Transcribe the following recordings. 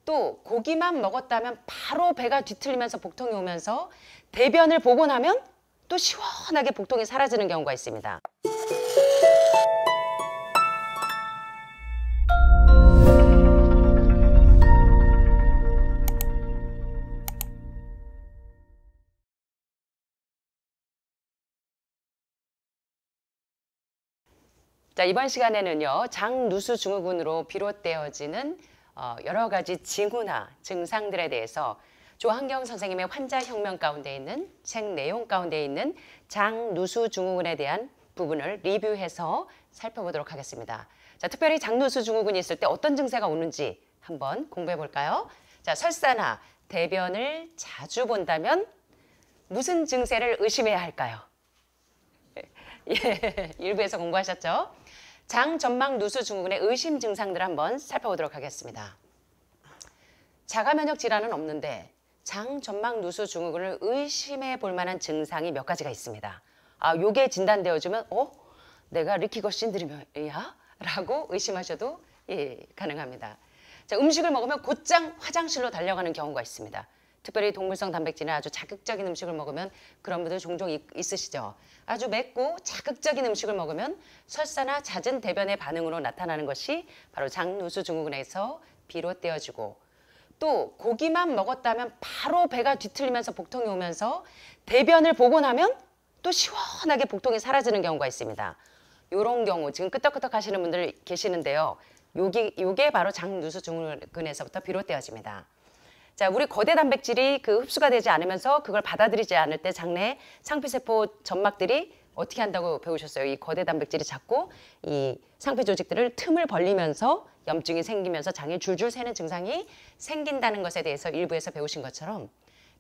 또 고기만 먹었다면 바로 배가 뒤틀리면서 복통이 오면서 대변을 보고 나면 또 시원하게 복통이 사라지는 경우가 있습니다. 자, 이번 시간에는요, 장누수 증후군으로 비롯되어지는 여러 가지 징후나 증상들에 대해서 조한경 선생님의 환자혁명 가운데 있는 책 내용 가운데 있는 장누수 증후군에 대한 부분을 리뷰해서 살펴보도록 하겠습니다. 자, 특별히 장누수 증후군이 있을 때 어떤 증세가 오는지 한번 공부해 볼까요? 자, 설사나 대변을 자주 본다면 무슨 증세를 의심해야 할까요? 예, 일부에서 공부하셨죠? 장점막누수 증후군의 의심 증상들을 한번 살펴보도록 하겠습니다. 자가면역 질환은 없는데 장점막누수 증후군을 의심해 볼 만한 증상이 몇 가지가 있습니다. 요게 진단되어지면 내가 리키거 신드롬이야? 라고 의심하셔도 가능합니다. 자, 음식을 먹으면 곧장 화장실로 달려가는 경우가 있습니다. 특별히 동물성 단백질이나 아주 자극적인 음식을 먹으면 그런 분들 종종 있으시죠. 아주 맵고 자극적인 음식을 먹으면 설사나 잦은 대변의 반응으로 나타나는 것이 바로 장누수 증후군에서 비롯되어지고, 또 고기만 먹었다면 바로 배가 뒤틀리면서 복통이 오면서 대변을 보고 나면 또 시원하게 복통이 사라지는 경우가 있습니다. 이런 경우 지금 끄떡끄떡 하시는 분들 계시는데요. 요게 바로 장누수 증후군에서부터 비롯되어집니다. 자, 우리 거대 단백질이 흡수가 되지 않으면서 그걸 받아들이지 않을 때 장내 상피세포 점막들이 어떻게 한다고 배우셨어요? 이 거대 단백질이 자꾸 이 상피 조직들을 틈을 벌리면서 염증이 생기면서 장에 줄줄 새는 증상이 생긴다는 것에 대해서 일부에서 배우신 것처럼,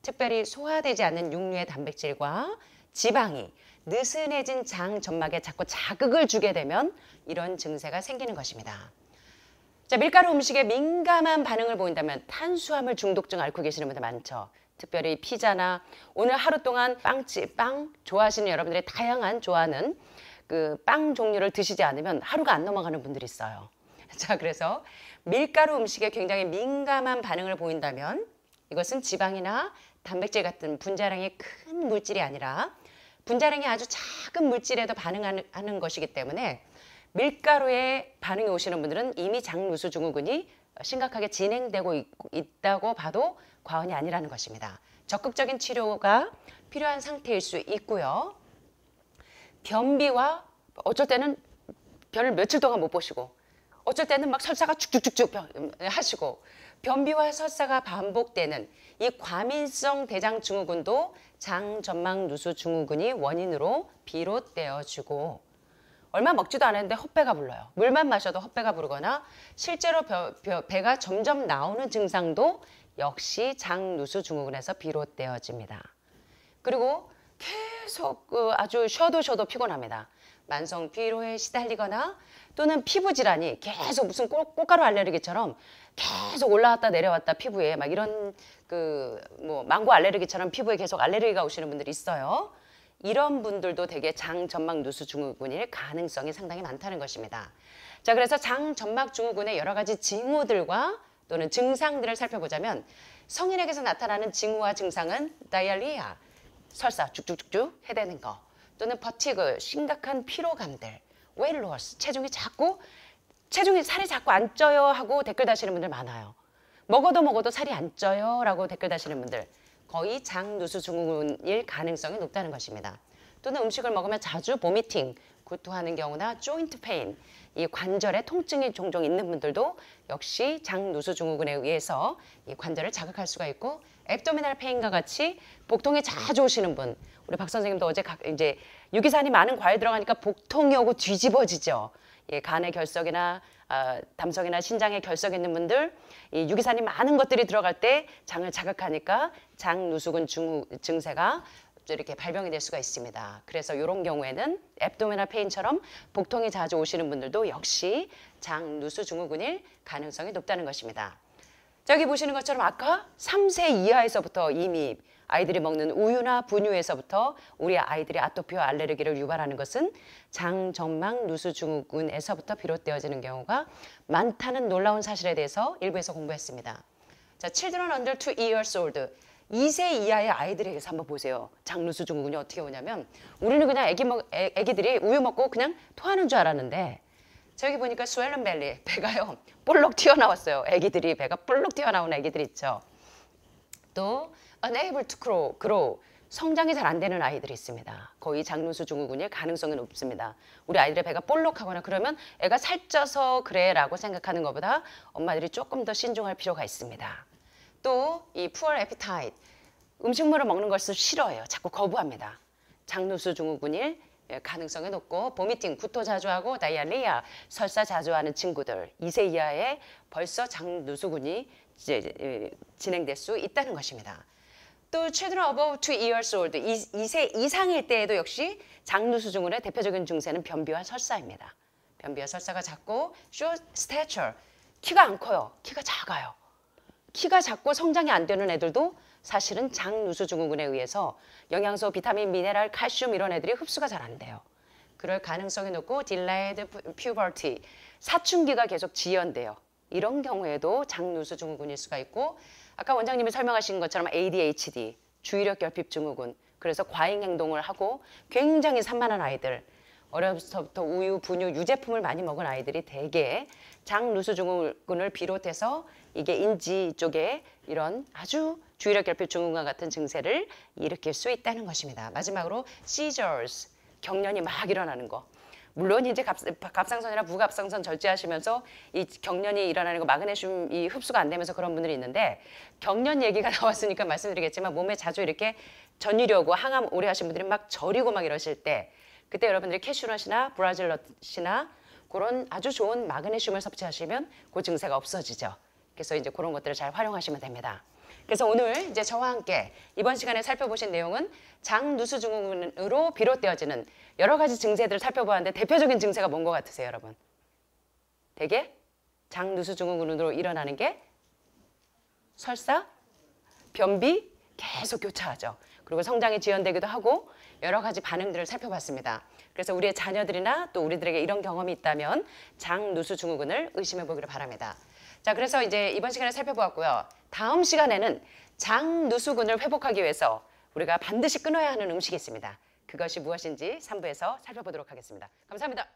특별히 소화되지 않는 육류의 단백질과 지방이 느슨해진 장 점막에 자꾸 자극을 주게 되면 이런 증세가 생기는 것입니다. 자, 밀가루 음식에 민감한 반응을 보인다면 탄수화물 중독증 앓고 계시는 분들 많죠. 특별히 피자나 오늘 하루 동안 빵 좋아하시는 여러분들의 다양한 좋아하는 그 빵 종류를 드시지 않으면 하루가 안 넘어가는 분들이 있어요. 자, 그래서 밀가루 음식에 굉장히 민감한 반응을 보인다면 이것은 지방이나 단백질 같은 분자량이 큰 물질이 아니라 분자량이 아주 작은 물질에도 반응하는 것이기 때문에 밀가루에 반응이 오시는 분들은 이미 장누수 증후군이 심각하게 진행되고 있다고 봐도 과언이 아니라는 것입니다. 적극적인 치료가 필요한 상태일 수 있고요. 변비와 어쩔 때는 변을 며칠 동안 못 보시고, 어쩔 때는 막 설사가 쭉쭉쭉쭉 하시고, 변비와 설사가 반복되는 이 과민성 대장 증후군도 장점막누수 증후군이 원인으로 비롯되어지고, 얼마 먹지도 않았는데 헛배가 불러요. 물만 마셔도 헛배가 부르거나 실제로 배가 점점 나오는 증상도 역시 장누수 증후군에서 비롯되어집니다. 그리고 계속 아주 쉬어도 피곤합니다. 만성 피로에 시달리거나 또는 피부 질환이 계속 무슨 꽃가루 알레르기처럼 계속 올라왔다 내려왔다 피부에 막 이런 망고 알레르기처럼 피부에 계속 알레르기가 오시는 분들이 있어요. 이런 분들도 대개 장점막누수 증후군일 가능성이 상당히 많다는 것입니다. 자, 그래서 장점막 증후군의 여러 가지 징후들과 또는 증상들을 살펴보자면, 성인에게서 나타나는 징후와 증상은 다이아리아, 설사 쭉쭉쭉쭉 해대는 거, 또는 버티그, 심각한 피로감들, 웨일로스, 체중이 살이 자꾸 안 쪄요 하고 댓글 다시는 분들 많아요. 먹어도 살이 안 쪄요 라고 댓글 다시는 분들, 거의 장누수 증후군일 가능성이 높다는 것입니다. 또는 음식을 먹으면 자주 보미팅, 구토하는 경우나 조인트 페인, 이 관절에 통증이 종종 있는 분들도 역시 장누수 증후군에 의해서 이 관절을 자극할 수가 있고, 앱도미널 페인과 같이 복통이 자주 오시는 분, 우리 박 선생님도 어제 이제 유기산이 많은 과일 들어가니까 복통이 오고 뒤집어지죠. 간의 결석이나 담석이나 신장에 결석이 있는 분들, 이 유기산이 많은 것들이 들어갈 때 장을 자극하니까 장누수군 증세가 이렇게 발병이 될 수가 있습니다. 그래서 이런 경우에는 앱도미널 페인처럼 복통이 자주 오시는 분들도 역시 장누수 증후군일 가능성이 높다는 것입니다. 자, 여기 보시는 것처럼 아까 3세 이하에서부터 이미 아이들이 먹는 우유나 분유에서부터 우리 아이들이 아토피와 알레르기를 유발하는 것은 장점막누수 증후군에서부터 비롯되어지는 경우가 많다는 놀라운 사실에 대해서 일부에서 공부했습니다. 자, children under 2 years old. 2세 이하의 아이들에게서 한번 보세요. 장누수 증후군이 어떻게 오냐면 우리는 그냥 애기들이 우유 먹고 그냥 토하는 줄 알았는데 저기 보니까 swollen belly, 배가요 볼록 튀어나왔어요. 애기들이 배가 볼록 튀어나온 애기들 있죠. 또 unable to grow, 성장이 잘 안 되는 아이들이 있습니다. 거의 장누수 증후군일 가능성이 높습니다. 우리 아이들의 배가 볼록하거나 그러면 애가 살쪄서 그래 라고 생각하는 것보다 엄마들이 조금 더 신중할 필요가 있습니다. 또 이 poor appetite, 음식물을 먹는 것을 싫어해요. 자꾸 거부합니다. 장누수 증후군일 가능성이 높고 보미팅, 구토 자주 하고 다이아리아, 설사 자주 하는 친구들 2세 이하에 벌써 장누수군이 이제 진행될 수 있다는 것입니다. 또 children above 2 years old, 2세 이상일 때에도 역시 장누수 증후군의 대표적인 증세는 변비와 설사입니다. 변비와 설사가 작고 short stature, 키가 안 커요. 키가 작아요. 키가 작고 성장이 안 되는 애들도 사실은 장누수 증후군에 의해서 영양소, 비타민, 미네랄, 칼슘 이런 애들이 흡수가 잘 안 돼요. 그럴 가능성이 높고 delayed puberty, 사춘기가 계속 지연돼요. 이런 경우에도 장누수 증후군일 수가 있고 아까 원장님이 설명하신 것처럼 ADHD, 주의력 결핍 증후군, 그래서 과잉 행동을 하고 굉장히 산만한 아이들, 어려서부터 우유, 분유, 유제품을 많이 먹은 아이들이 대개 장누수 증후군을 비롯해서 이게 인지 쪽에 이런 아주 주의력 결핍 증후군과 같은 증세를 일으킬 수 있다는 것입니다. 마지막으로 seizures, 경련이 막 일어나는 거. 물론 이제 갑상선이나 부갑상선 절제하시면서 이 경련이 일어나는 거 마그네슘 이 흡수가 안 되면서 그런 분들이 있는데 경련 얘기가 나왔으니까 말씀드리겠지만 몸에 자주 이렇게 전율이 오고 항암 오래 하신 분들이 막 저리고 막 이러실 때 그때 여러분들이 캐슈넛이나 브라질넛이나 그런 아주 좋은 마그네슘을 섭취하시면 그 증세가 없어지죠. 그래서 이제 그런 것들을 잘 활용하시면 됩니다. 그래서 오늘 이제 저와 함께 이번 시간에 살펴보신 내용은 장누수 증후군으로 비롯되어지는 여러 가지 증세들을 살펴보았는데 대표적인 증세가 뭔 것 같으세요, 여러분? 대개 장누수 증후군으로 일어나는 게 설사, 변비, 계속 교차하죠. 그리고 성장이 지연되기도 하고 여러 가지 반응들을 살펴봤습니다. 그래서 우리의 자녀들이나 또 우리들에게 이런 경험이 있다면 장누수 증후군을 의심해 보기를 바랍니다. 자, 그래서 이제 이번 시간에 살펴보았고요. 다음 시간에는 장누수군을 회복하기 위해서 우리가 반드시 끊어야 하는 음식이 있습니다. 그것이 무엇인지 3부에서 살펴보도록 하겠습니다. 감사합니다.